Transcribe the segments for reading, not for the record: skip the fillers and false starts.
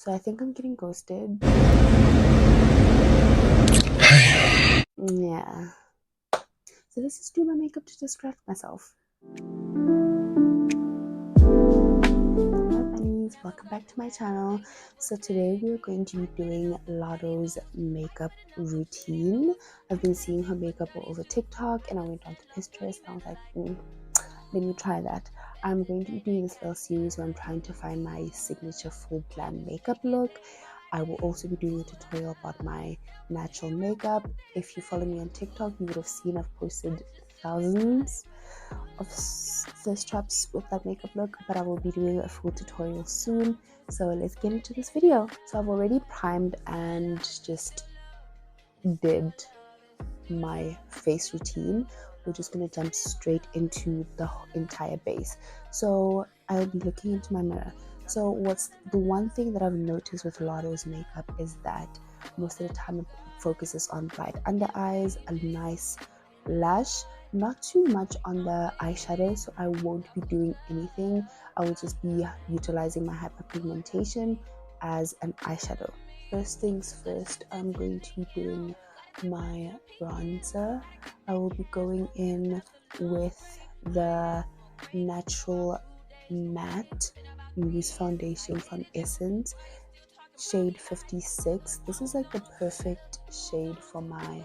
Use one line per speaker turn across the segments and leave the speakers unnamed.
So I think I'm getting ghosted. Yeah. So let's just do my makeup to distract myself. Hi bunnies, welcome back to my channel. So today we're going to be doing Latto's makeup routine. I've been seeing her makeup all over TikTok and I went on to Pinterest and I was like, let me try that. I'm going to be doing this little series where I'm trying to find my signature full glam makeup look. I will also be doing a tutorial about my natural makeup. If you follow me on TikTok, you would have seen I've posted thousands of thirst traps with that makeup look, but I will be doing a full tutorial soon. So let's get into this video. So I've already primed and just did my face routine. We're just going to jump straight into the entire base. So I'll be looking into my mirror. So what's the one thing that I've noticed with Latto's makeup is that most of the time it focuses on bright under eyes, a nice blush, not too much on the eyeshadow, so I won't be doing anything. I will just be utilizing my hyperpigmentation as an eyeshadow. First things first, I'm going to be doing my bronzer. I will be going in with the natural matte loose foundation from Essence, shade 56. This is like the perfect shade for my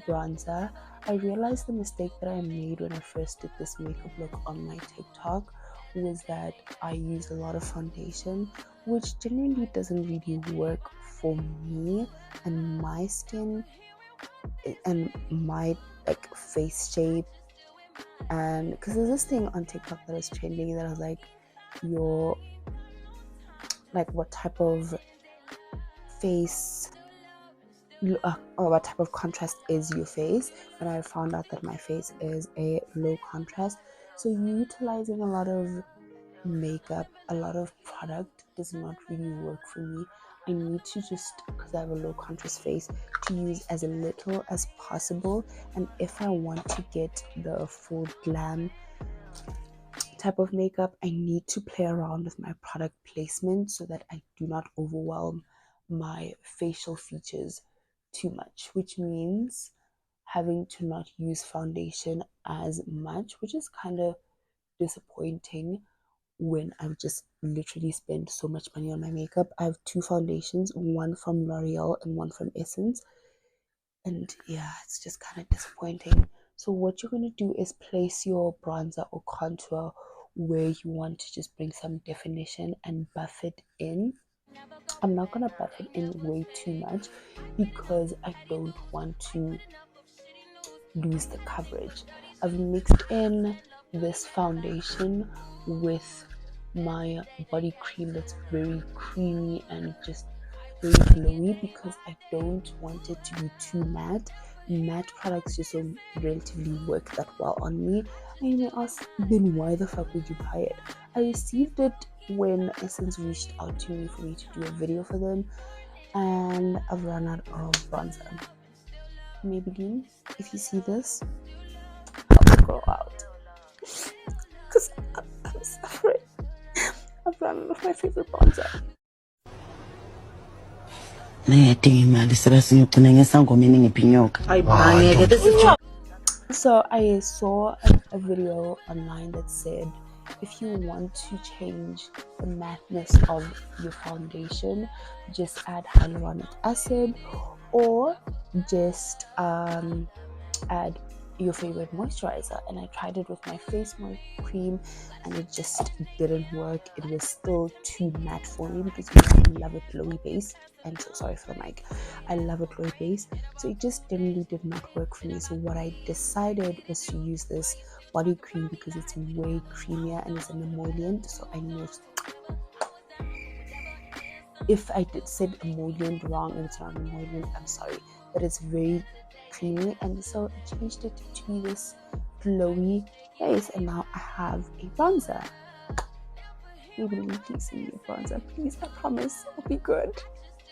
bronzer. I realized the mistake that I made when I first did this makeup look on my TikTok was that I used a lot of foundation, which generally doesn't really work for me and my skin and my like face shape. And because there's this thing on TikTok that was trending that I was like, your like what type of face or what type of contrast is your face, and I found out that my face is a low contrast, so utilizing a lot of makeup, a lot of product does not really work for me. I need to just, because I have a low contrast face, to use as little as possible. And if I want to get the full glam type of makeup, I need to play around with my product placement so that I do not overwhelm my facial features too much, which means having to not use foundation as much, which is kind of disappointing when I've just literally spent so much money on my makeup. I have two foundations, one from L'Oreal and one from Essence, and yeah, it's just kind of disappointing. So what you're going to do is place your bronzer or contour where you want to just bring some definition and buff it in. I'm not going to buff it in way too much because I don't want to lose the coverage. I've mixed in this foundation with my body cream that's very creamy and just very glowy because I don't want it to be too matte. Matte products just don't relatively work that well on me. And you may ask, then why the fuck would you buy it? I received it when Essence reached out to me for me to do a video for them, and I've run out of bronzer. Maybelline, if you see this, help me go out. Because I'm suffering. I've run out of my favorite bronzer. So I saw a video online that said if you want to change the mattness of your foundation, just add hyaluronic acid or just add your favorite moisturizer. And I tried it with my face cream and it just didn't work. It was still too matte for me because I love a glowy base. I'm so sorry for the mic. I love a glowy base, so it just generally did not work for me. So what I decided was to use this body cream because it's way creamier and it's an emollient, so I know if I did said emollient wrong and it's not an emollient, I'm sorry, but it's very creamy, and so I changed it to be this glowy base, and now I have a bronzer. Maybe please send me a bronzer, please. I promise I'll be good.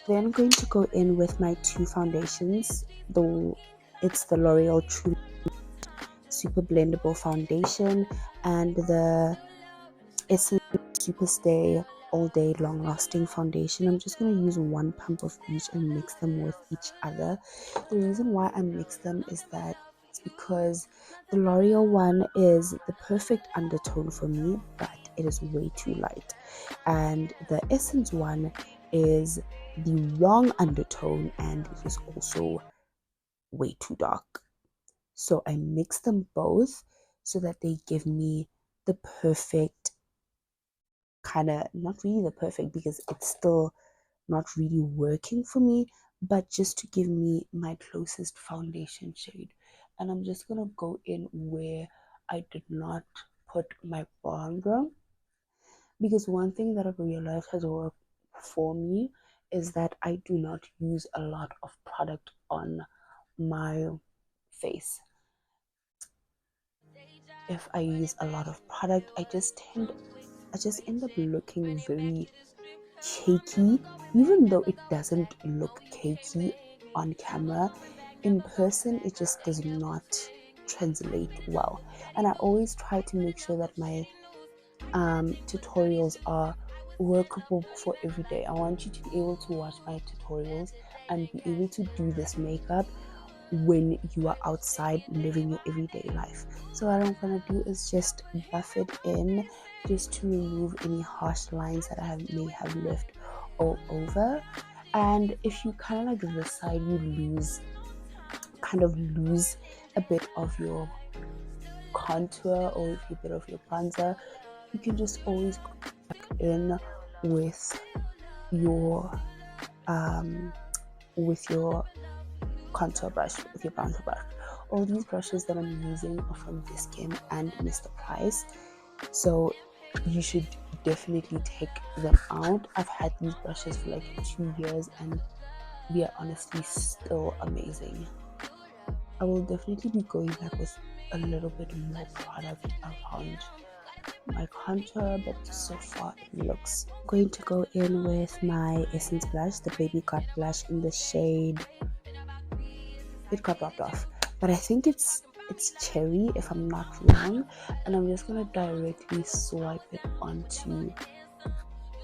Then I'm going to go in with my two foundations. It's the L'Oreal True Super Blendable Foundation and the Essence Super Stay All Day Long Lasting Foundation. I'm just going to use one pump of each and mix them with each other. The reason why I mix them is that it's because the L'Oreal one is the perfect undertone for me, but it is way too light. And the Essence one is the wrong undertone and it is also way too dark. So I mix them both so that they give me the perfect kind of, not really the perfect because it's still not really working for me, but just to give me my closest foundation shade. And I'm just gonna go in where I did not put my bronzer, because one thing that I've realized has worked for me is that I do not use a lot of product on my face. If I use a lot of product, I just end up looking very cakey, even though it doesn't look cakey on camera. In person, it just does not translate well. And I always try to make sure that my tutorials are workable for every day. I want you to be able to watch my tutorials and be able to do this makeup when you are outside living your everyday life. So what I'm gonna do is just buff it in, just to remove any harsh lines that may have left all over. And if you kind of like this side, you lose a bit of your contour or a bit of your bronzer, you can just always go back in with your contour brush, with your bronzer brush. All these brushes that I'm using are from Discam and Mr. Price, so you should definitely take them out. I've had these brushes for like 2 years and they are honestly still amazing. I will definitely be going back with a little bit more product around my contour, but so far it looks. I'm going to go in with my Essence blush, the Baby Got blush in the shade, it got dropped off, but I think it's cherry if I'm not wrong. And I'm just gonna directly swipe it onto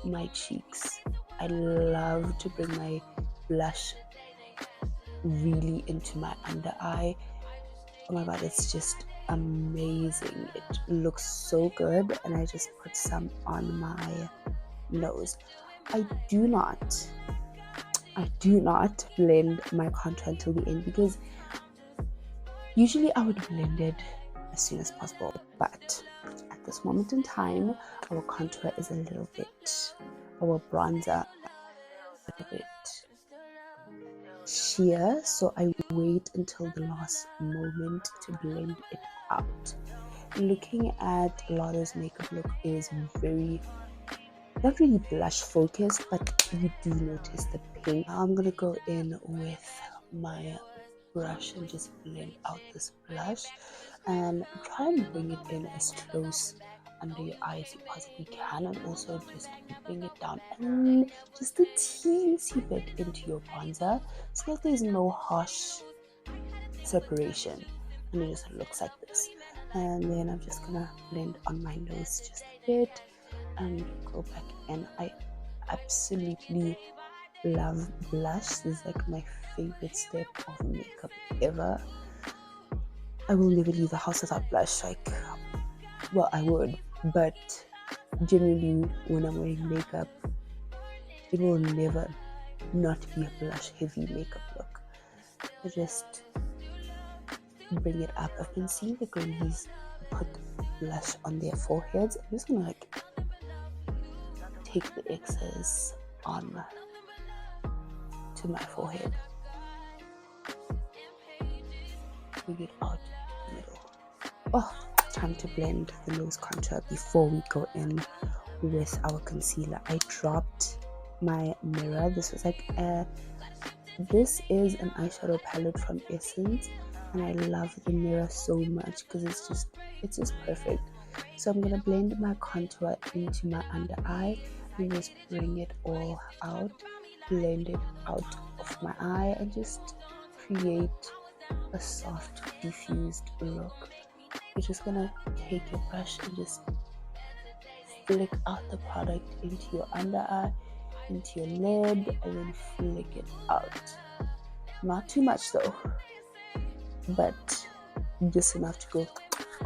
my cheeks. I love to bring my blush really into my under eye. Oh my god, it's just amazing. It looks so good. And I just put some on my nose. I do not blend my contour until the end, because usually I would blend it as soon as possible, but at this moment in time, our contour is a little bit, our bronzer a little bit sheer, so I wait until the last moment to blend it out. Looking at Latto's makeup look is very, not really blush focused, but you do notice the pink. Now I'm gonna go in with my brush and just blend out this blush, and try and bring it in as close under your eyes as you possibly can, and also just bring it down and just a teensy bit into your bronzer so that there's no harsh separation and it just looks like this. And then I'm just gonna blend on my nose just a bit and go back in. I absolutely love blush. This is like my favorite step of makeup ever. I will never leave the house without blush. Like, well, I would, but generally when I'm wearing makeup, it will never not be a blush heavy makeup look. I just bring it up. I've been seeing the girlies put blush on their foreheads. I'm just gonna like take the excess on to my forehead, bring it out in the middle. Oh, time to blend the nose contour before we go in with our concealer. I dropped my mirror. This is an eyeshadow palette from Essence, and I love the mirror so much because it's just perfect. So I'm gonna blend my contour into my under eye and just bring it all out, blend it out of my eye, and just create a soft diffused look. You're just gonna take your brush and just flick out the product into your under eye, into your lid, and then flick it out. Not too much though, but just enough to go,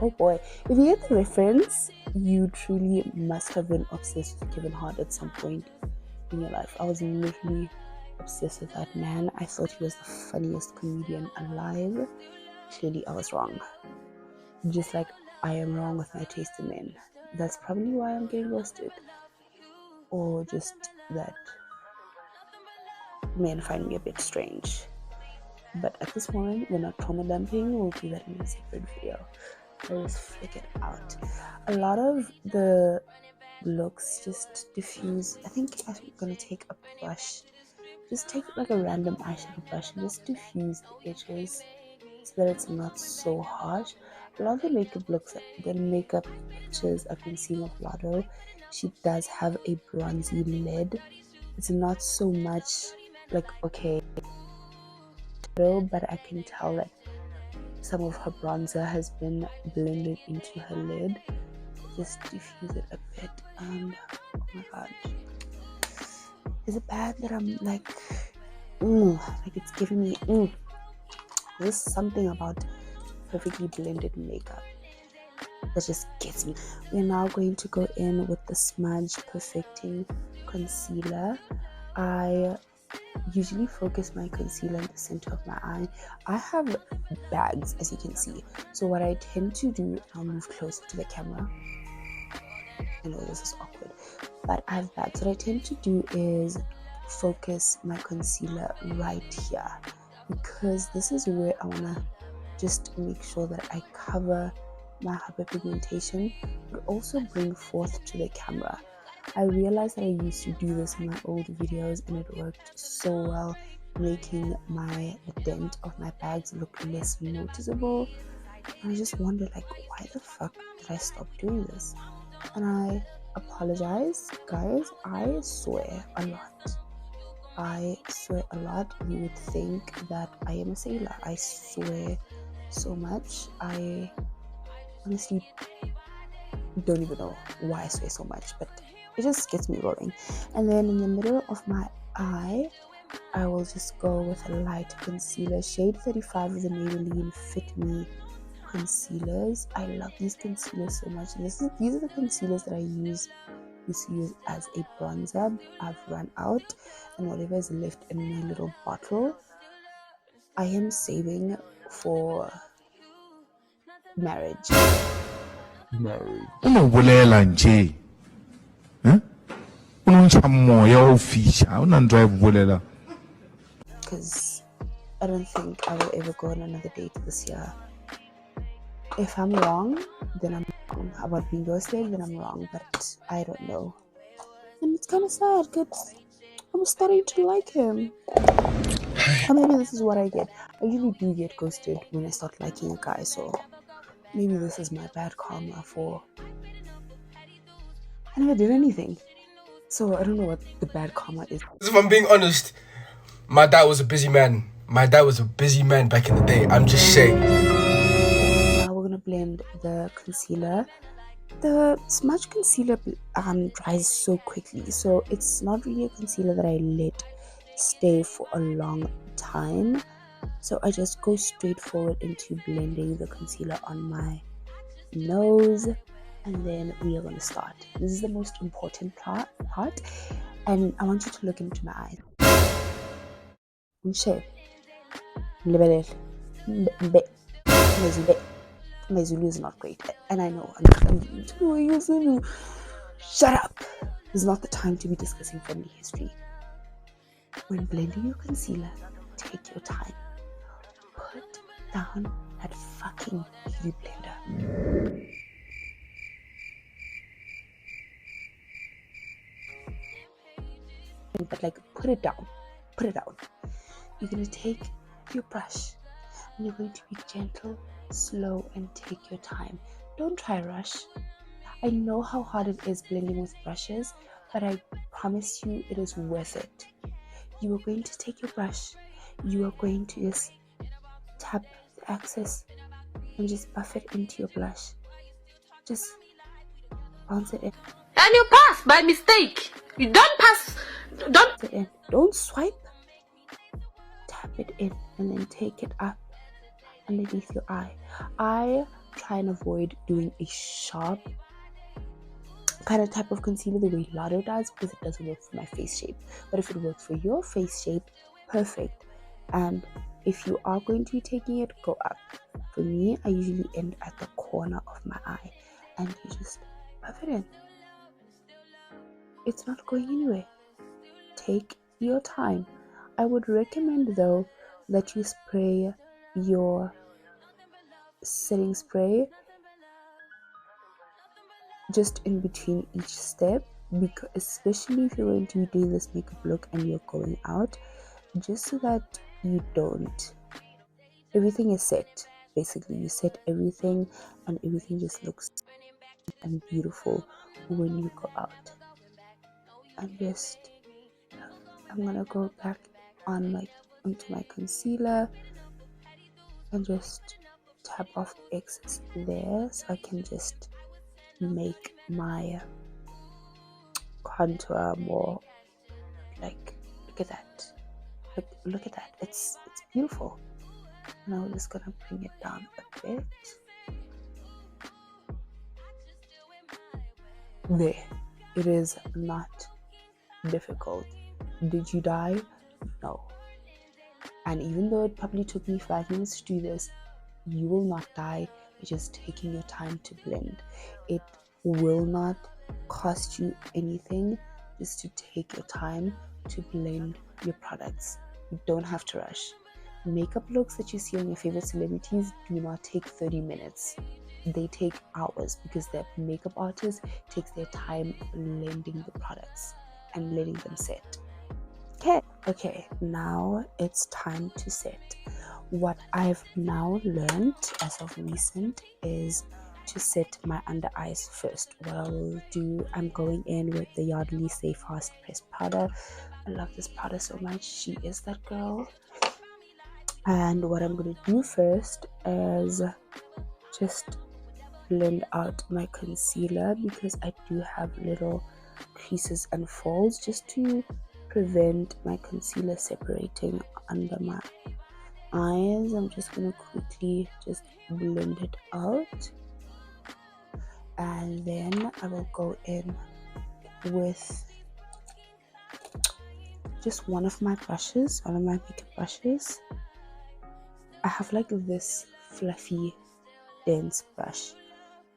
oh boy. If you get the reference, you truly must have been obsessed with Kevin Hart at some point in your life. I was literally obsessed with that man. I thought he was the funniest comedian alive. Clearly I was wrong. Just like I am wrong with my taste in men. That's probably why I'm getting roasted. Or just that men find me a bit strange. But at this moment, we're not trauma dumping. We'll do that in a separate video. I'll just flick it out. A lot of the looks just diffuse. I think I'm gonna take a brush. Just take like a random eyeshadow brush and just diffuse the edges so that it's not so harsh. A lot of the makeup looks, the makeup pictures I've been seeing of Latto, she does have a bronzy lid. It's not so much like, okay, but I can tell that some of her bronzer has been blended into her lid. Just diffuse it a bit, and oh my god, is it bad that I'm like it's giving me there's something about perfectly blended makeup that just gets me. We're now going to go in with the Smudge Perfecting Concealer. I usually focus my concealer in the center of my eye. I have bags, as you can see. So what I tend to do, I'll move closer to the camera. I know this is awkward, but I have bags. What I tend to do is focus my concealer right here, because this is where I want to just make sure that I cover my hyperpigmentation, but also bring forth to the camera. I realized that I used to do this in my old videos and it worked so well, making the dent of my bags look less noticeable. And I just wondered, like, why the fuck did I stop doing this? And I apologize, guys. I swear a lot. I swear a lot. You would think that I am a sailor. I swear so much. I honestly don't even know why I swear so much, but it just gets me rolling. And then in the middle of my eye, I will just go with a light concealer. Shade 35 of the Maybelline Fit Me concealers. I love these concealers so much. These are the concealers that I used to use as a bronzer. I've run out, and whatever is left in my little bottle, I am saving for marriage.
Unobulela nje. Unomchamoya ofisha, unandrive.
Because I don't think I will ever go on another date this year. If I'm wrong, then I'm wrong. About being ghosted, then I'm wrong, but I don't know. And it's kind of sad because I'm starting to like him. Or maybe this is what I get. I usually do get ghosted when I start liking a guy, so maybe this is my bad karma for... I never did anything. So I don't know what the bad karma is.
If I'm being honest, my dad was a busy man. My dad was a busy man back in the day. I'm just saying.
Now we're gonna blend the concealer. The Smudge Concealer dries so quickly, so it's not really a concealer that I let stay for a long time. So I just go straight forward into blending the concealer on my nose, and then we are going to start. This is the most important part, and I want you to look into my eyes. My Zulu is not great, and I know I'm doing your Zulu. Shut up! This is not the time to be discussing family history. When blending your concealer, take your time. Put down that fucking beauty blender. But like, put it down. You're gonna take your brush and you're going to be gentle, slow, and take your time. Don't try rush. I know how hard it is blending with brushes, but I promise you it is worth it. You are going to take your brush, you are going to just tap the excess and just buff it into your blush. Just bounce it in.
Then you pass by mistake. You don't pass.
Don't swipe. Tap it in and then take it up underneath your eye. I try and avoid doing a sharp kind of type of concealer the way Latto does, because it doesn't work for my face shape. But if it works for your face shape, perfect. And if you are going to be taking it, go up. For me, I usually end at the corner of my eye, and you just buff it in. It's not going anywhere. Take your time. I would recommend though that you spray your setting spray just in between each step, because especially if you're going to be doing this makeup look and you're going out, just so that you don't, everything is set. Basically, you set everything and everything just looks and beautiful when you go out. And just, I'm gonna go back on onto my concealer and just tap off the excess there, so I can just make my contour more like, look at that, look at that, it's beautiful. Now we're just gonna bring it down a bit. There, it is not difficult. Did you die? No. And even though it probably took me 5 minutes to do this, you will not die by just taking your time to blend. It will not cost you anything just to take your time to blend your products. You don't have to rush. Makeup looks that you see on your favorite celebrities do not take 30 minutes. They take hours, because their makeup artist takes their time blending the products and letting them set. Okay, now it's time to set. What I've now learned as of recent is to set my under eyes first. What I will do, I'm going in with the Yardley Stay Fast Pressed powder. I love this powder so much. She is that girl. And what I'm going to do first is just blend out my concealer, because I do have little creases and folds, just to prevent my concealer separating under my eyes. I'm just going to quickly just blend it out, and then I will go in with just one of my brushes, one of my makeup brushes. I have like this fluffy dense brush,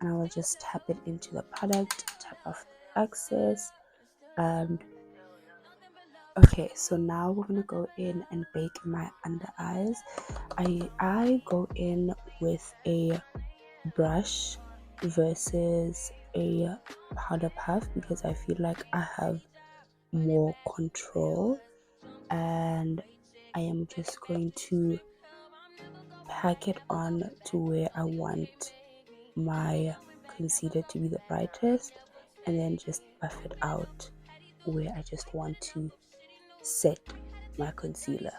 and I will just tap it into the product, tap off the excess, and okay, so now we're gonna go in and bake my under eyes. I go in with a brush versus a powder puff, because I feel like I have more control, and I am just going to pack it on to where I want my concealer to be the brightest, and then just buff it out where I just want to set my concealer.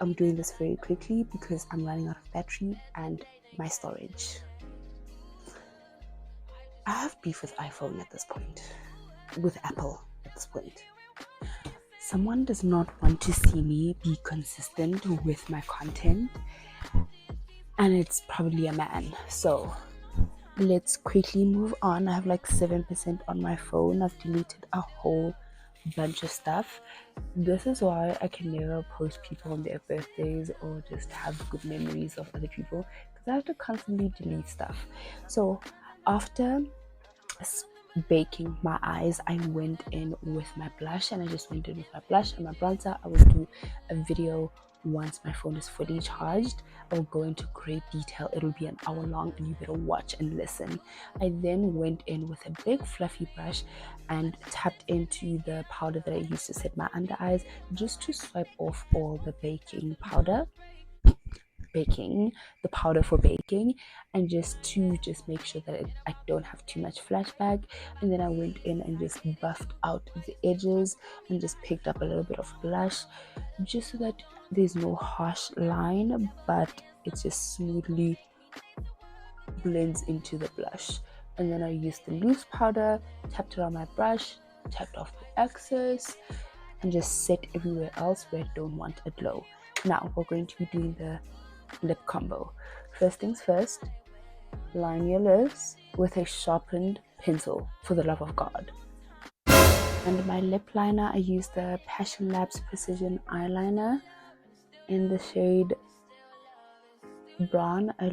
I'm doing this very quickly because I'm running out of battery and my storage. I have beef with iPhone at this point, with Apple at this point. Someone does not want to see me be consistent with my content, and it's probably a man. So let's quickly move on. I have like 7% on my phone. I've deleted a whole bunch of stuff. This is why I can never post people on their birthdays or just have good memories of other people, because I have to constantly delete stuff. So after baking my eyes, I went in with my blush, and I just went in with my blush and my bronzer. I will do a video once my phone is fully charged. I will go into great detail. It'll be an hour long, and you better watch and listen. I then went in with a big fluffy brush and tapped into the powder that I used to set my under eyes, just to swipe off all the powder for baking, and just to make sure that I don't have too much flashback. And then I went in and just buffed out the edges and just picked up a little bit of blush, just so that there's no harsh line, but it just smoothly blends into the blush. and then I used the loose powder, tapped it on my brush, tapped off the excess, and just set everywhere else where I don't want a glow. Now we're going to be doing the lip combo. First things first, line your lips with a sharpened pencil, for the love of God. And my lip liner, I use the Passion Labs Precision Eyeliner in the shade brown. I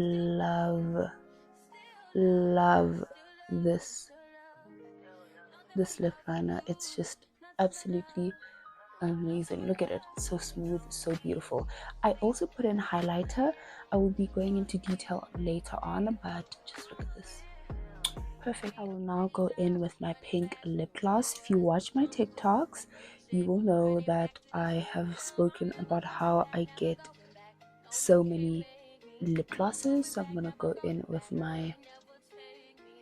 love this lip liner. It's just absolutely amazing. Look at it, it's so smooth, so beautiful. I also put in highlighter. I will be going into detail later on, but just look at this. Perfect. I will now go in with my pink lip gloss. If you watch my TikToks, you will know that I have spoken about how I get so many lip glosses. So I'm gonna go in with my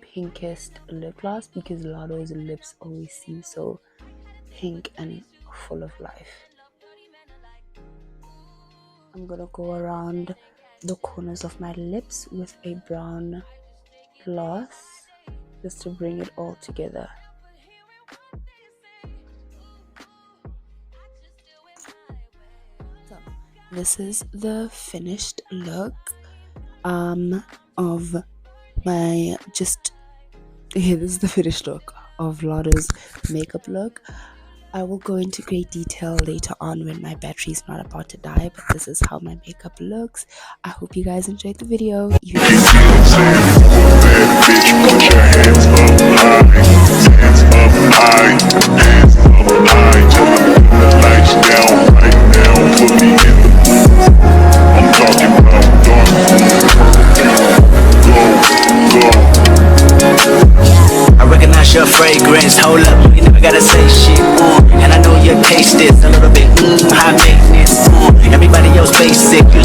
pinkest lip gloss because Latto's lips always seem so pink and full of life. I'm gonna go around the corners of my lips with a brown gloss just to bring it all together. So this is the finished look of my this is the finished look of Latto's makeup look. I will go into great detail later on when my battery is not about to die, but this is how my makeup looks. I hope you guys enjoyed the video.
Your fragrance, hold up, you never gotta say shit, and I know your taste is a little bit high maintenance, everybody else basic, you